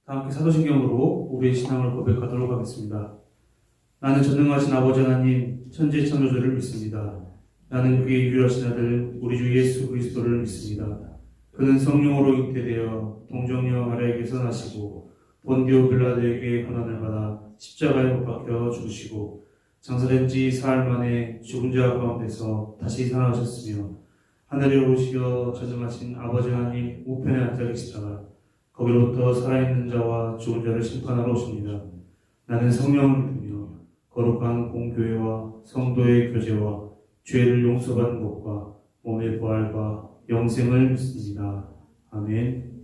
다 함께 사도신경으로 우리의 신앙을 고백하도록 하겠습니다. 나는 전능하신 아버지 하나님 천지 창조주를 믿습니다. 나는 그의 유일하신 아들 우리 주 예수 그리스도를 믿습니다. 그는 성령으로 잉태되어 동정녀 마리아에게서 나시고 본디오 빌라도에게 고난을 받아 십자가에 못 박혀 죽으시고 장사된 지 사흘 만에 죽은 자 가운데서 다시 살아나셨으며 하늘에 오르시어 전능하신 아버지 하나님 우편에 앉아 계시다가 거기로부터 살아있는 자와 죽은 자를 심판하러 오십니다. 나는 성령을 믿으며 거룩한 공교회와 성도의 교제와 죄를 용서받는 것과 몸의 부활과 영생을 믿습니다. 아멘.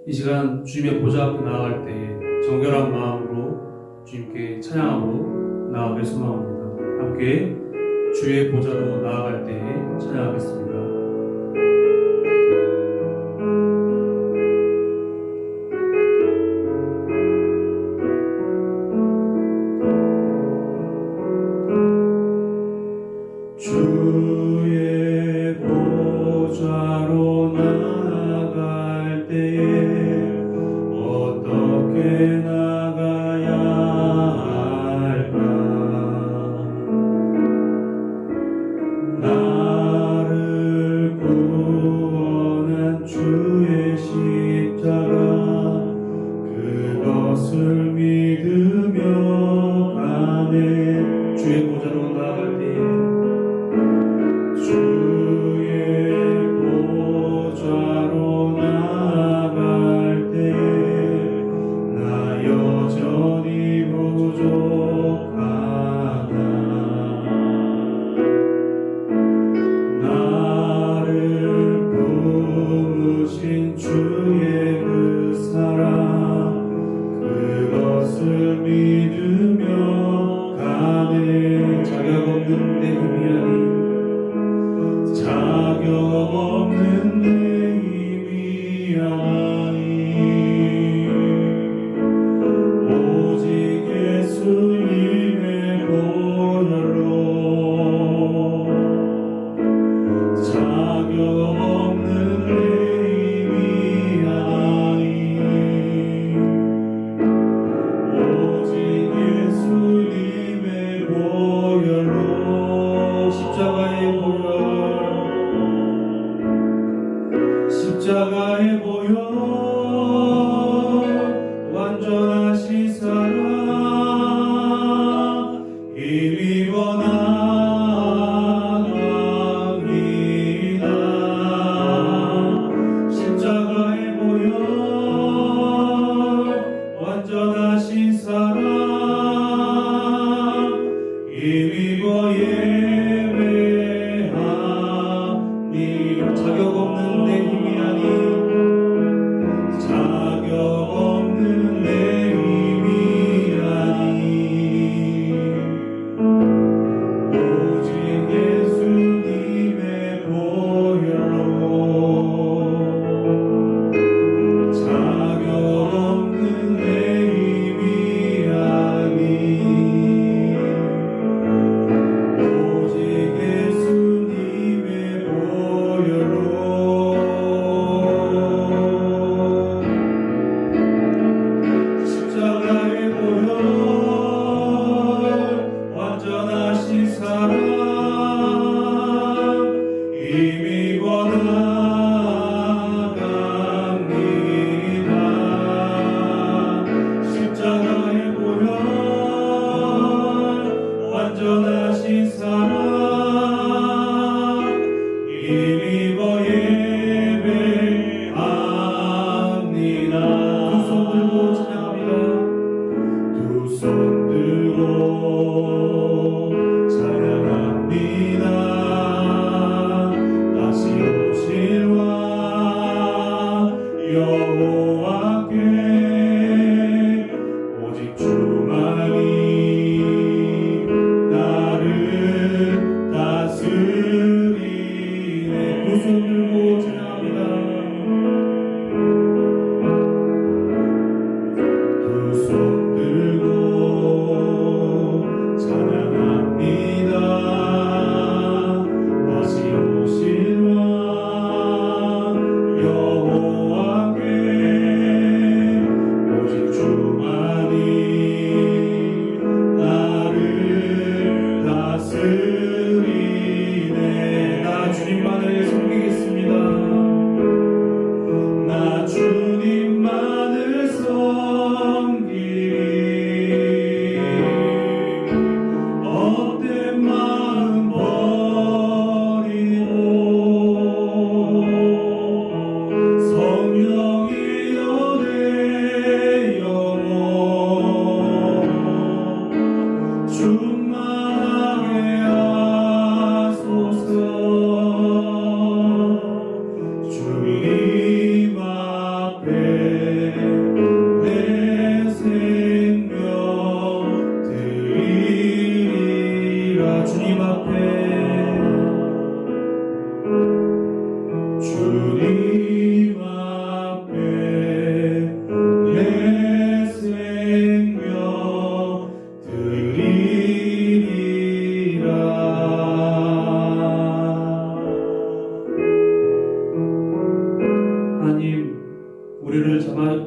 이 시간 주님의 보좌 앞에 나아갈 때에 정결한 마음으로 주님께 찬양함으로 나아가길 소망합니다. 함께 주의 보좌로 나아갈 때에 찬양하겠습니다. 주의 보좌로 나아갈 때에 어떻게 나가야 할까? 나를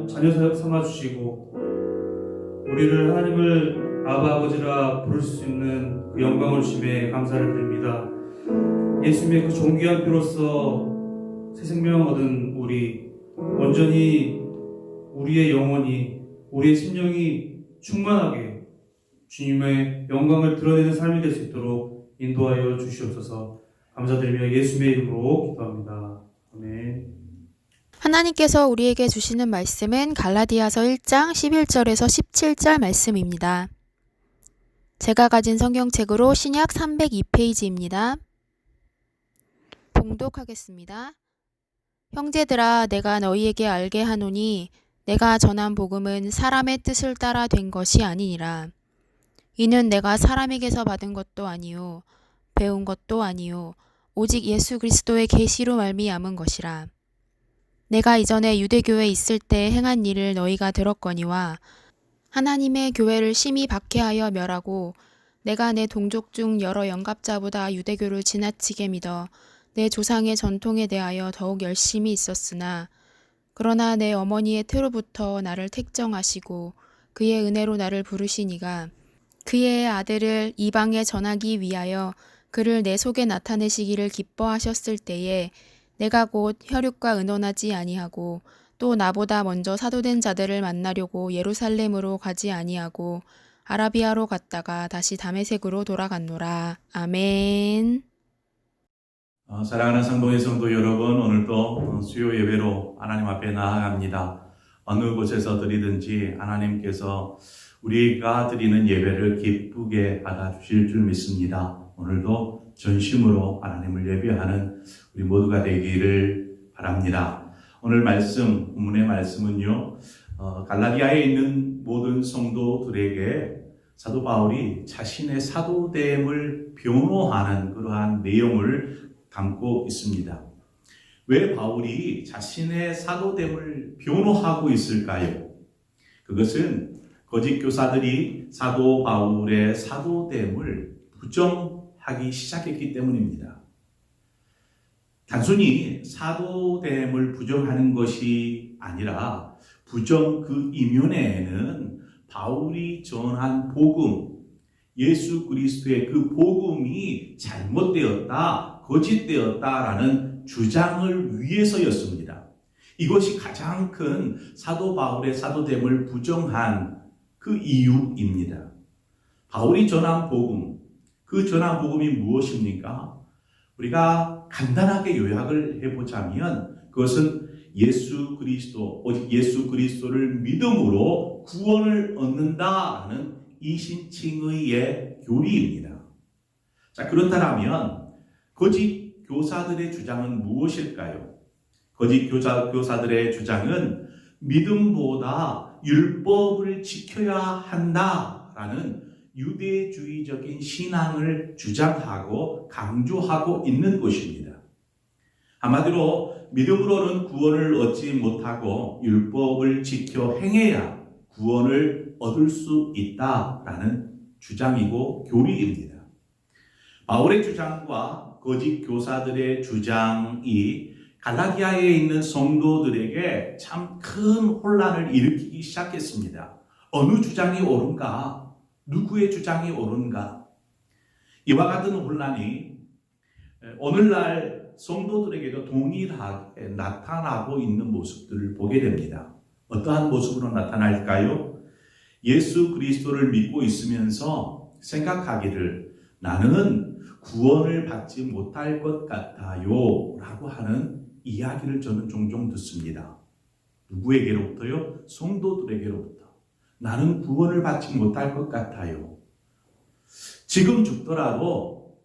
자녀 삼아주시고 우리를 하나님을 아버지라 부를 수 있는 그 영광을 주심에 감사를 드립니다. 예수님의 그 존귀한 피로써 새 생명 얻은 우리 온전히 우리의 영혼이 우리의 심령이 충만하게 주님의 영광을 드러내는 삶이 될 수 있도록 인도하여 주시옵소서. 감사드리며 예수님의 이름으로 기도합니다. 아멘. 하나님께서 우리에게 주시는 말씀은 갈라디아서 1장 11절에서 17절 말씀입니다. 제가 가진 성경책으로 신약 302페이지입니다. 봉독하겠습니다. 형제들아, 내가 너희에게 알게 하노니 내가 전한 복음은 사람의 뜻을 따라 된 것이 아니니라. 이는 내가 사람에게서 받은 것도 아니요 배운 것도 아니요 오직 예수 그리스도의 계시로 말미암은 것이라. 내가 이전에 유대교에 있을 때 행한 일을 너희가 들었거니와 하나님의 교회를 심히 박해하여 멸하고 내가 내 동족 중 여러 영갑자보다 유대교를 지나치게 믿어 내 조상의 전통에 대하여 더욱 열심히 있었으나 그러나 내 어머니의 태로부터 나를 택정하시고 그의 은혜로 나를 부르시니가 그의 아들을 이방에 전하기 위하여 그를 내 속에 나타내시기를 기뻐하셨을 때에 내가 곧 혈육과 의논하지 아니하고 또 나보다 먼저 사도된 자들을 만나려고 예루살렘으로 가지 아니하고 아라비아로 갔다가 다시 다메섹으로 돌아갔노라. 아멘. 사랑하는 상봉의 성도 여러분, 오늘도 수요 예배로 하나님 앞에 나아갑니다. 어느 곳에서 드리든지 하나님께서 우리가 드리는 예배를 기쁘게 받아주실 줄 믿습니다. 오늘도 전심으로 하나님을 예배하는 우리 모두가 되기를 바랍니다. 오늘 말씀, 본문의 말씀은요, 갈라디아에 있는 모든 성도들에게 사도 바울이 자신의 사도됨을 변호하는 그러한 내용을 담고 있습니다. 왜 바울이 자신의 사도됨을 변호하고 있을까요? 그것은 거짓 교사들이 사도 바울의 사도됨을 부정하기 시작했기 때문입니다. 단순히 사도됨을 부정하는 것이 아니라 부정 그 이면에는 바울이 전한 복음, 예수 그리스도의 그 복음이 잘못되었다, 거짓되었다라는 주장을 위해서였습니다. 이것이 가장 큰 사도 바울의 사도됨을 부정한 그 이유입니다. 바울이 전한 복음, 그 전한 복음이 무엇입니까? 우리가 간단하게 요약을 해보자면 그것은 예수 그리스도, 오직 예수 그리스도를 믿음으로 구원을 얻는다라는 이신칭의의 교리입니다. 자, 그렇다면 거짓 교사들의 주장은 무엇일까요? 거짓 교사들의 주장은 믿음보다 율법을 지켜야 한다라는 유대주의적인 신앙을 주장하고 강조하고 있는 것입니다. 한마디로 믿음으로는 구원을 얻지 못하고 율법을 지켜 행해야 구원을 얻을 수 있다라는 주장이고 교리입니다. 바울의 주장과 거짓 교사들의 주장이 갈라디아에 있는 성도들에게 참 큰 혼란을 일으키기 시작했습니다. 어느 주장이 옳은가? 누구의 주장이 옳은가? 이와 같은 혼란이 오늘날 성도들에게도 동일하게 나타나고 있는 모습들을 보게 됩니다. 어떠한 모습으로 나타날까요? 예수 그리스도를 믿고 있으면서 생각하기를 나는 구원을 받지 못할 것 같아요 라고 하는 이야기를 저는 종종 듣습니다. 누구에게로부터요? 성도들에게로부터. 나는 구원을 받지 못할 것 같아요. 지금 죽더라도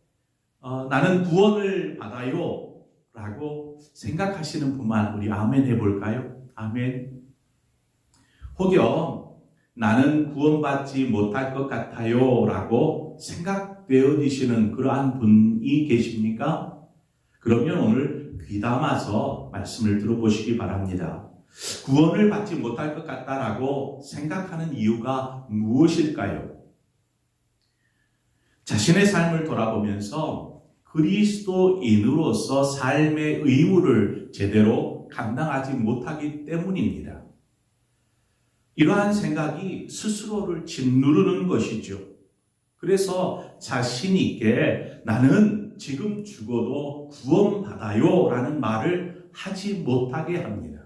나는 구원을 받아요 라고 생각하시는 분만 우리 아멘 해볼까요? 아멘. 혹여 나는 구원받지 못할 것 같아요 라고 생각되어지시는 그러한 분이 계십니까? 그러면 오늘 귀담아서 말씀을 들어보시기 바랍니다. 구원을 받지 못할 것 같다라고 생각하는 이유가 무엇일까요? 자신의 삶을 돌아보면서 그리스도인으로서 삶의 의무를 제대로 감당하지 못하기 때문입니다. 이러한 생각이 스스로를 짓누르는 것이죠. 그래서 자신 있게 나는 지금 죽어도 구원받아요 라는 말을 하지 못하게 합니다.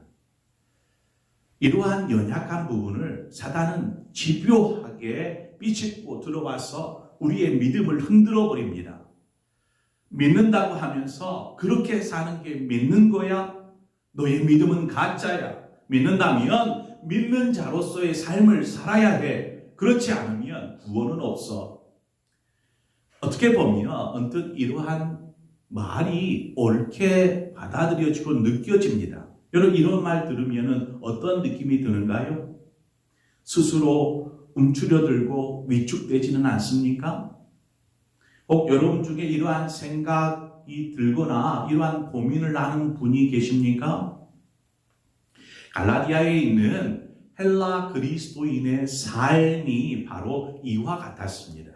이러한 연약한 부분을 사단은 집요하게 비집고 들어와서 우리의 믿음을 흔들어 버립니다. 믿는다고 하면서 그렇게 사는 게 믿는 거야? 너의 믿음은 가짜야. 믿는다면 믿는 자로서의 삶을 살아야 해. 그렇지 않으면 구원은 없어. 어떻게 보면 언뜻 이러한 말이 옳게 받아들여지고 느껴집니다. 여러분 이런 말 들으면 어떤 느낌이 드는가요? 스스로 움츠려들고 위축되지는 않습니까? 혹 여러분 중에 이러한 생각이 들거나 이러한 고민을 하는 분이 계십니까? 갈라디아에 있는 헬라 그리스도인의 삶이 바로 이와 같았습니다.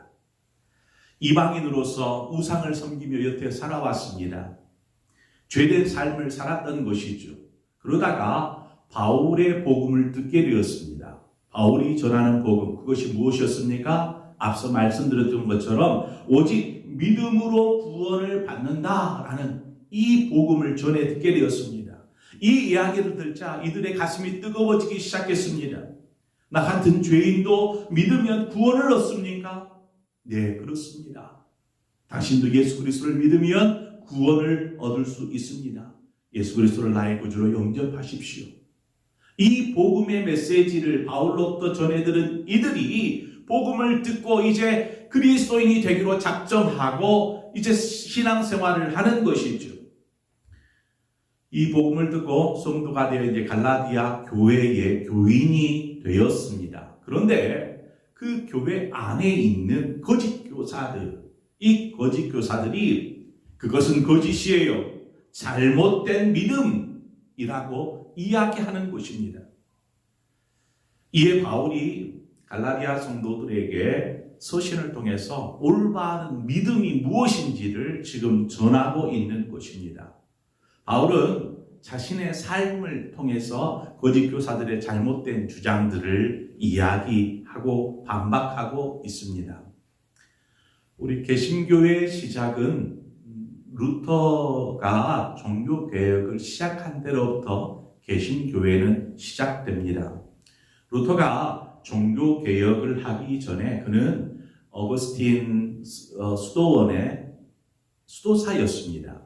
이방인으로서 우상을 섬기며 여태 살아왔습니다. 죄된 삶을 살았던 것이죠. 그러다가 바울의 복음을 듣게 되었습니다. 바울이 전하는 복음, 그것이 무엇이었습니까? 앞서 말씀드렸던 것처럼 오직 믿음으로 구원을 받는다라는 이 복음을 전해 듣게 되었습니다. 이 이야기를 듣자 이들의 가슴이 뜨거워지기 시작했습니다. 나 같은 죄인도 믿으면 구원을 얻습니까? 네, 그렇습니다. 당신도 예수 그리스도를 믿으면 구원을 얻을 수 있습니다. 예수 그리스도를 나의 구주로 영접하십시오. 이 복음의 메시지를 바울로부터 전해들은 이들이 복음을 듣고 이제 그리스도인이 되기로 작정하고 이제 신앙생활을 하는 것이죠. 이 복음을 듣고 성도가 되어 이제 갈라디아 교회의 교인이 되었습니다. 그런데 그 교회 안에 있는 거짓 교사들, 이 거짓 교사들이 그것은 거짓이에요. 잘못된 믿음이라고 이야기하는 것입니다. 이에 바울이 갈라디아 성도들에게 서신을 통해서 올바른 믿음이 무엇인지를 지금 전하고 있는 것입니다. 바울은 자신의 삶을 통해서 거짓 교사들의 잘못된 주장들을 이야기하고 반박하고 있습니다. 우리 개신교의 시작은 루터가 종교개혁을 시작한 때로부터 개신교회는 시작됩니다. 루터가 종교개혁을 하기 전에 그는 어거스틴 수도원의 수도사였습니다.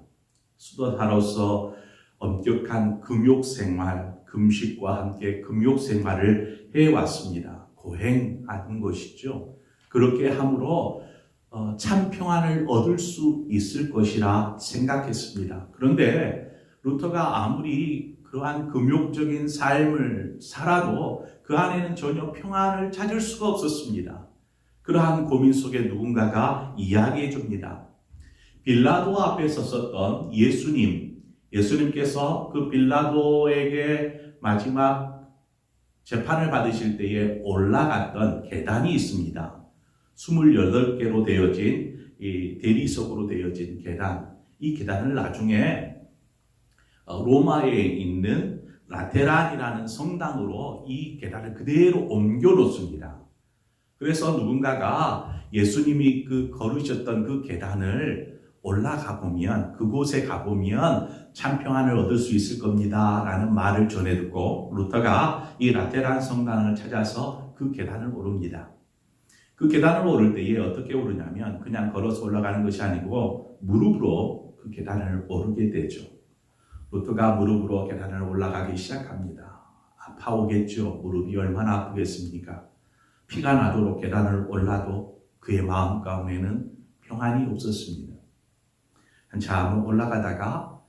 수도사로서 엄격한 금욕생활, 금식과 함께 금욕생활을 해왔습니다. 고행하는 것이죠. 그렇게 함으로 참 평안을 얻을 수 있을 것이라 생각했습니다. 그런데 루터가 아무리 그러한 금욕적인 삶을 살아도 그 안에는 전혀 평안을 찾을 수가 없었습니다. 그러한 고민 속에 누군가가 이야기해 줍니다. 빌라도 앞에 섰었던 예수님께서 그 빌라도에게 마지막 재판을 받으실 때에 올라갔던 계단이 있습니다. 28개로 되어진 이 대리석으로 되어진 계단, 이 계단을 나중에 로마에 있는 라테란이라는 성당으로 이 계단을 그대로 옮겨 놓습니다. 그래서 누군가가 예수님이 걸으셨던 그 계단을 올라가 보면, 그곳에 가보면 참 평안을 얻을 수 있을 겁니다 라는 말을 전해 듣고 루터가 이 라테란 성당을 찾아서 그 계단을 오릅니다. 그 계단을 오를 때에 어떻게 오르냐면 그냥 걸어서 올라가는 것이 아니고 무릎으로 그 계단을 오르게 되죠. 루터가 무릎으로 계단을 올라가기 시작합니다. 아파오겠죠. 무릎이 얼마나 아프겠습니까? 피가 나도록 계단을 올라도 그의 마음 가운데는 평안이 없었습니다. 한참 올라가다가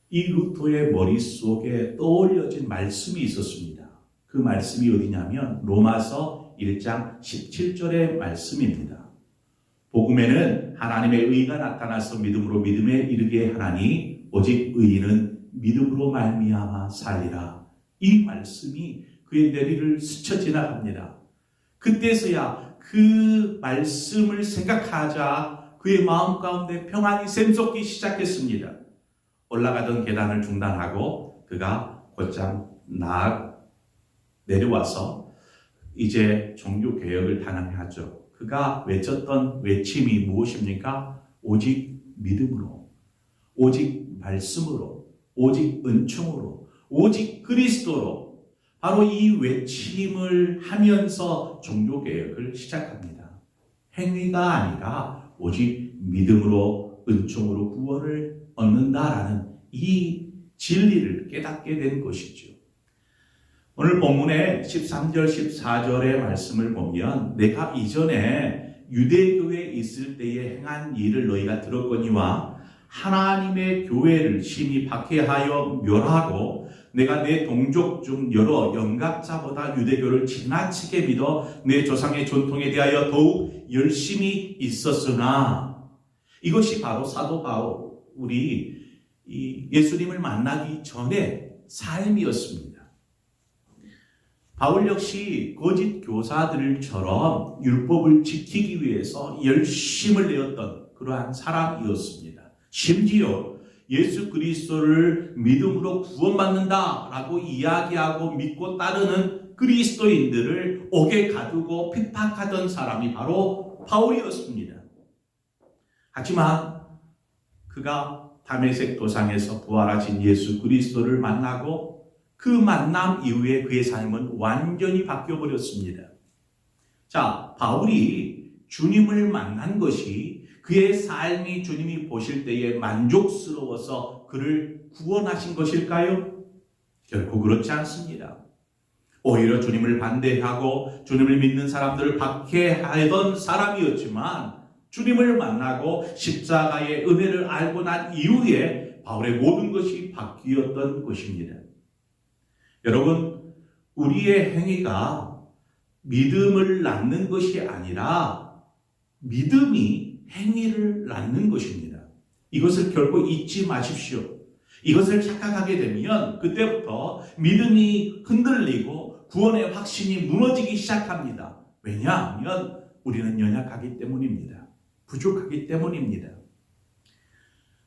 이 루터의 머릿속에 떠올려진 말씀이 있었습니다. 그 말씀이 어디냐면 로마서 1장 17절의 말씀입니다. 복음에는 하나님의 의가 나타나서 믿음으로 믿음에 이르게 하나니 오직 의인은 믿음으로 말미암아 살리라. 이 말씀이 그의 뇌리를 스쳐 지나갑니다. 그때서야 그 말씀을 생각하자 그의 마음 가운데 평안이 샘솟기 시작했습니다. 올라가던 계단을 중단하고 그가 곧장 내려와서 이제 종교개혁을 단행하죠. 그가 외쳤던 외침이 무엇입니까? 오직 믿음으로, 오직 말씀으로, 오직 은총으로, 오직 그리스도로, 바로 이 외침을 하면서 종교개혁을 시작합니다. 행위가 아니라 오직 믿음으로, 은총으로 구원을 얻는다라는 이 진리를 깨닫게 된 것이죠. 오늘 본문의 13절, 14절의 말씀을 보면 내가 이전에 유대교에 있을 때에 행한 일을 너희가 들었거니와 하나님의 교회를 심히 박해하여 멸하고 내가 내 동족 중 여러 영각자보다 유대교를 지나치게 믿어 내 조상의 전통에 대하여 더욱 열심히 있었으나 이것이 바로 사도 바울이 예수님을 만나기 전의 삶이었습니다. 바울 역시 거짓 교사들처럼 율법을 지키기 위해서 열심을 내었던 그러한 사람이었습니다. 심지어 예수 그리스도를 믿음으로 구원받는다라고 이야기하고 믿고 따르는 그리스도인들을 옥에 가두고 핍박하던 사람이 바로 바울이었습니다. 하지만 그가 다메섹 도상에서 부활하신 예수 그리스도를 만나고 그 만남 이후에 그의 삶은 완전히 바뀌어버렸습니다. 자, 바울이 주님을 만난 것이 그의 삶이 주님이 보실 때에 만족스러워서 그를 구원하신 것일까요? 결코 그렇지 않습니다. 오히려 주님을 반대하고 주님을 믿는 사람들을 박해하던 사람이었지만 주님을 만나고 십자가의 은혜를 알고 난 이후에 바울의 모든 것이 바뀌었던 것입니다. 여러분, 우리의 행위가 믿음을 낳는 것이 아니라 믿음이 행위를 낳는 것입니다. 이것을 결코 잊지 마십시오. 이것을 착각하게 되면 그때부터 믿음이 흔들리고 구원의 확신이 무너지기 시작합니다. 왜냐하면 우리는 연약하기 때문입니다. 부족하기 때문입니다.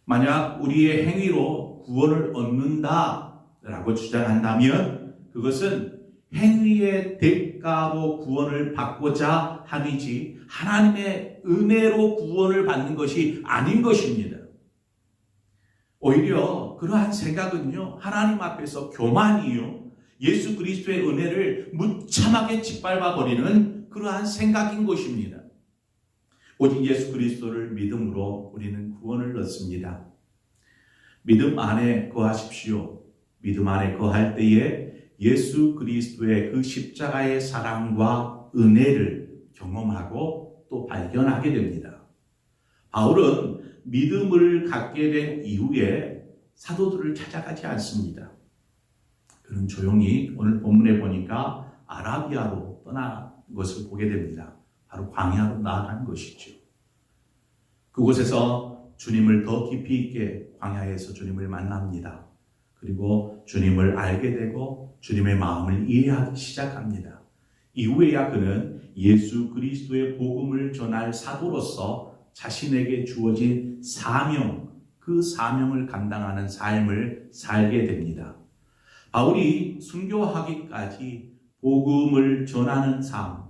만약 우리의 행위로 구원을 얻는다라고 주장한다면 그것은 행위의 대가로 구원을 받고자 함이지 하나님의 은혜로 구원을 받는 것이 아닌 것입니다. 오히려 그러한 생각은요, 하나님 앞에서 교만이요, 예수 그리스도의 은혜를 무참하게 짓밟아 버리는 그러한 생각인 것입니다. 오직 예수 그리스도를 믿음으로 우리는 구원을 얻습니다. 믿음 안에 거하십시오. 믿음 안에 거할 때에 예수 그리스도의 그 십자가의 사랑과 은혜를 경험하고 또 발견하게 됩니다. 바울은 믿음을 갖게 된 이후에 사도들을 찾아가지 않습니다. 그는 조용히 오늘 본문에 보니까 아라비아로 떠난 것을 보게 됩니다. 바로 광야로 나아간 것이죠. 그곳에서 주님을 더 깊이 있게 광야에서 주님을 만납니다. 그리고 주님을 알게 되고 주님의 마음을 이해하기 시작합니다. 이후에야 그는 예수 그리스도의 복음을 전할 사도로서 자신에게 주어진 사명, 그 사명을 감당하는 삶을 살게 됩니다. 바울이 순교하기까지 복음을 전하는 삶,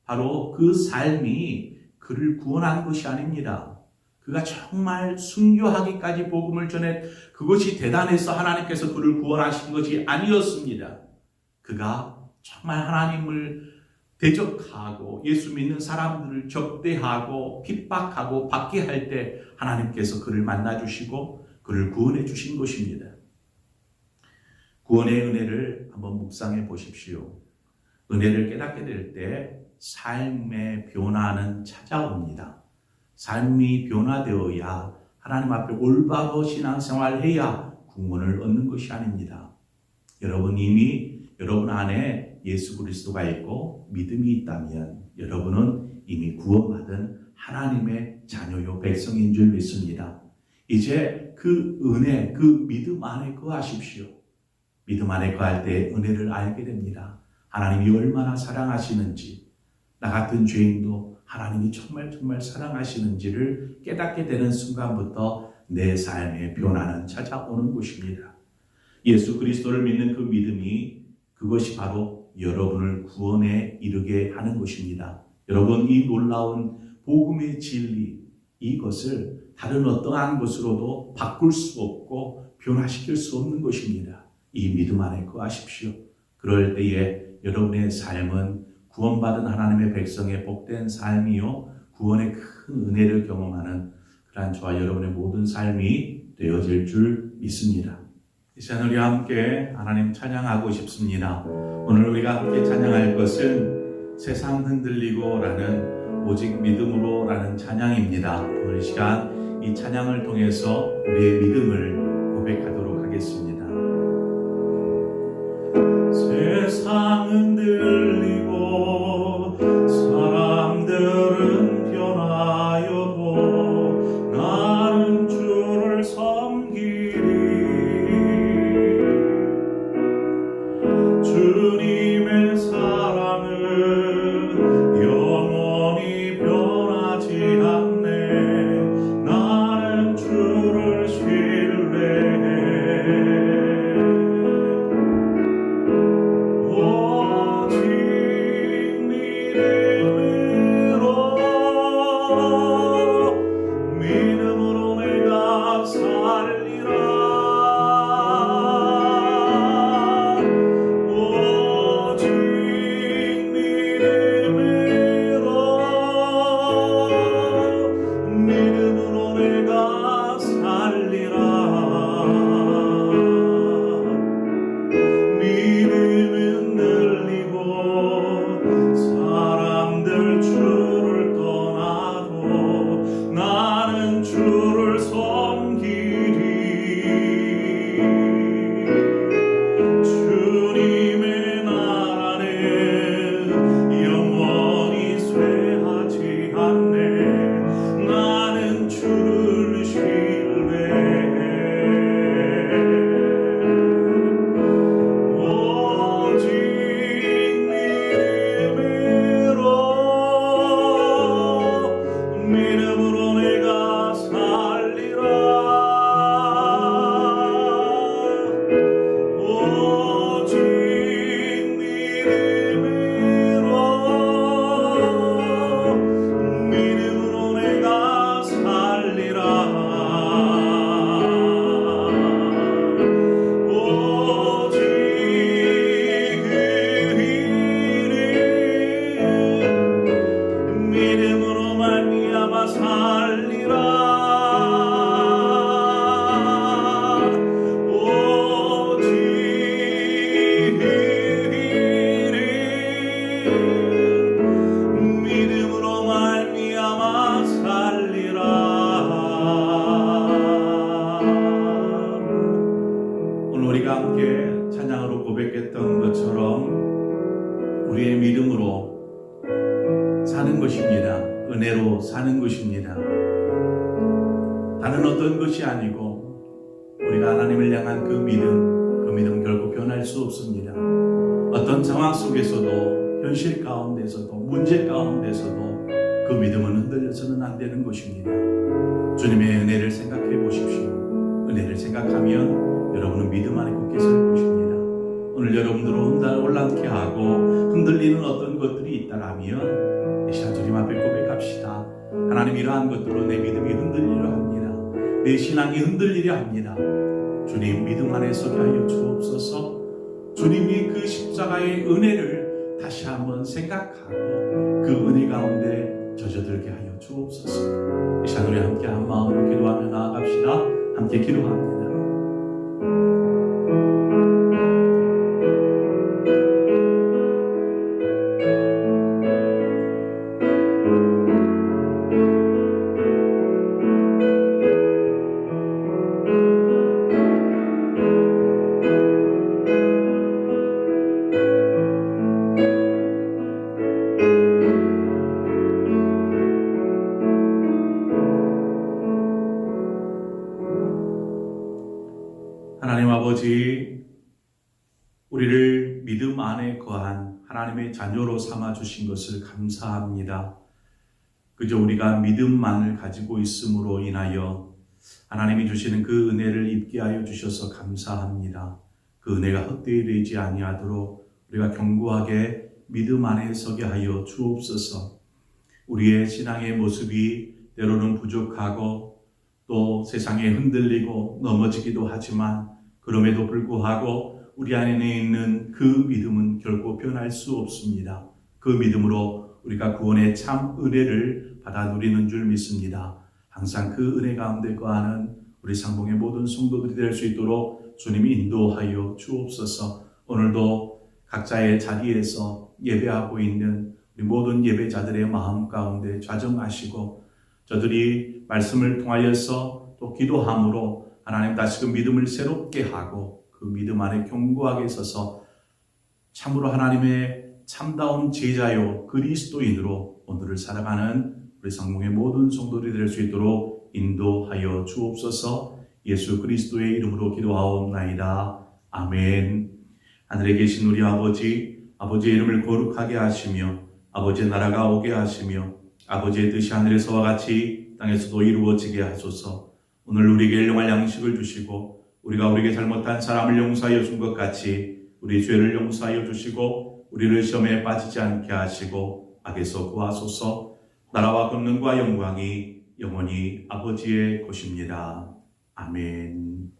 바로 그 삶이 그를 구원한 것이 아닙니다. 그가 정말 순교하기까지 복음을 전해 그것이 대단해서 하나님께서 그를 구원하신 것이 아니었습니다. 그가 정말 하나님을 대적하고 예수 믿는 사람들을 적대하고 핍박하고 박해할 때 하나님께서 그를 만나주시고 그를 구원해 주신 것입니다. 구원의 은혜를 한번 묵상해 보십시오. 은혜를 깨닫게 될 때 삶의 변화는 찾아옵니다. 삶이 변화되어야 하나님 앞에 올바로 신앙생활을 해야 구원을 얻는 것이 아닙니다. 여러분 이미 여러분 안에 예수 그리스도가 있고 믿음이 있다면 여러분은 이미 구원받은 하나님의 자녀요 백성인 줄 믿습니다. 이제 그 은혜, 그 믿음 안에 거하십시오. 믿음 안에 거할 때 은혜를 알게 됩니다. 하나님이 얼마나 사랑하시는지, 나 같은 죄인도 하나님이 정말 사랑하시는지를 깨닫게 되는 순간부터 내 삶의 변화는 찾아오는 것입니다. 예수 그리스도를 믿는 그 믿음이 그것이 바로 여러분을 구원에 이르게 하는 것입니다. 여러분, 이 놀라운 복음의 진리, 이것을 다른 어떠한 것으로도 바꿀 수 없고 변화시킬 수 없는 것입니다. 이 믿음 안에 거하십시오. 그럴 때에 여러분의 삶은 구원받은 하나님의 백성의 복된 삶이요, 구원의 큰 은혜를 경험하는 그러한 저와 여러분의 모든 삶이 되어질 줄 믿습니다. 이 시간 우리 함께 하나님 찬양하고 싶습니다. 오늘 우리가 함께 찬양할 것은 세상 흔들리고 라는 오직 믿음으로 라는 찬양입니다. 오늘 이 시간 이 찬양을 통해서 우리의 믿음을 고백하도록 하겠습니다. 세상 흔들리고 사람들은 변하여도 나는 주를 섬기리. 주님의 사랑은 영원히 변하지 않네. 나는 주를 신뢰해. 오직 믿음으로 내가 살리라. 오직 믿음으로 내가 살리라. 믿음은 늘리고 사람들 주를 떠나도 나는 주를 섬기리. 주님의 나라는 영원히 쇠하지 않네. 나는 주를 신뢰해. 오직 믿음으로 내가 살리라. 오직 믿음으로 내가 살리라. 오직 믿음으로 말미암아 살리라. 오직 믿음으로 말미암아 살리라. 오늘 우리가 함께 찬양으로 고백했던 것처럼 우리의 믿음으로 사는 것입니다. 은혜로 사는 것입니다. 다른 어떤 것이 아니고 우리가 하나님을 향한 그 믿음 결코 변할 수 없습니다. 어떤 상황 속에서도, 현실 가운데서도, 문제 가운데서도 그 믿음은 흔들려서는 안 되는 것입니다. 주님의 은혜를 생각해 보십시오. 은혜를 생각하면 여러분은 믿음 안에 굳게 설 것입니다. 오늘 여러분들을 혼란케 하고 흔들리는 어떤 것들이 있다라면 이 시간 주님 앞에 고백합시다. 하나님, 이러한 것들로 내 믿음이 흔들리려 합니다. 내 신앙이 흔들리려 합니다. 주님, 믿음 안에 서게 하여 주옵소서. 주님이 그 십자가의 은혜를 다시 한번 생각하고 그 은혜 가운데 젖어들게 하여 주옵소서. 이 시간 우리 함께 한 마음으로 기도하며 나아갑시다. 함께 기도합니다. 하나님 아버지, 우리를 믿음 안에 거한 하나님의 자녀로 삼아주신 것을 감사합니다. 그저 우리가 믿음만을 가지고 있음으로 인하여 하나님이 주시는 그 은혜를 입게 하여 주셔서 감사합니다. 그 은혜가 헛되이 되지 아니하도록 우리가 견고하게 믿음 안에 서게 하여 주옵소서. 우리의 신앙의 모습이 때로는 부족하고 또 세상에 흔들리고 넘어지기도 하지만 그럼에도 불구하고 우리 안에 있는 그 믿음은 결코 변할 수 없습니다. 그 믿음으로 우리가 구원의 참 은혜를 받아 누리는 줄 믿습니다. 항상 그 은혜 가운데 거하는 우리 상봉의 모든 성도들이 될 수 있도록 주님이 인도하여 주옵소서. 오늘도 각자의 자리에서 예배하고 있는 우리 모든 예배자들의 마음 가운데 좌정하시고 저들이 말씀을 통하여서 또 기도함으로 하나님 다시금 믿음을 새롭게 하고 그 믿음 안에 견고하게 서서 참으로 하나님의 참다운 제자요 그리스도인으로 오늘을 살아가는 우리 상봉의 모든 성도들이 될 수 있도록 인도하여 주옵소서. 예수 그리스도의 이름으로 기도하옵나이다. 아멘. 하늘에 계신 우리 아버지, 아버지의 이름을 거룩하게 하시며 아버지의 나라가 오게 하시며 아버지의 뜻이 하늘에서와 같이 땅에서도 이루어지게 하소서. 오늘 우리에게 일용할 양식을 주시고 우리가 우리에게 잘못한 사람을 용서하여 준 것 같이 우리 죄를 용서하여 주시고 우리를 시험에 빠지지 않게 하시고 악에서 구하소서. 나라와 권능과 영광이 영원히 아버지의 것입니다. 아멘.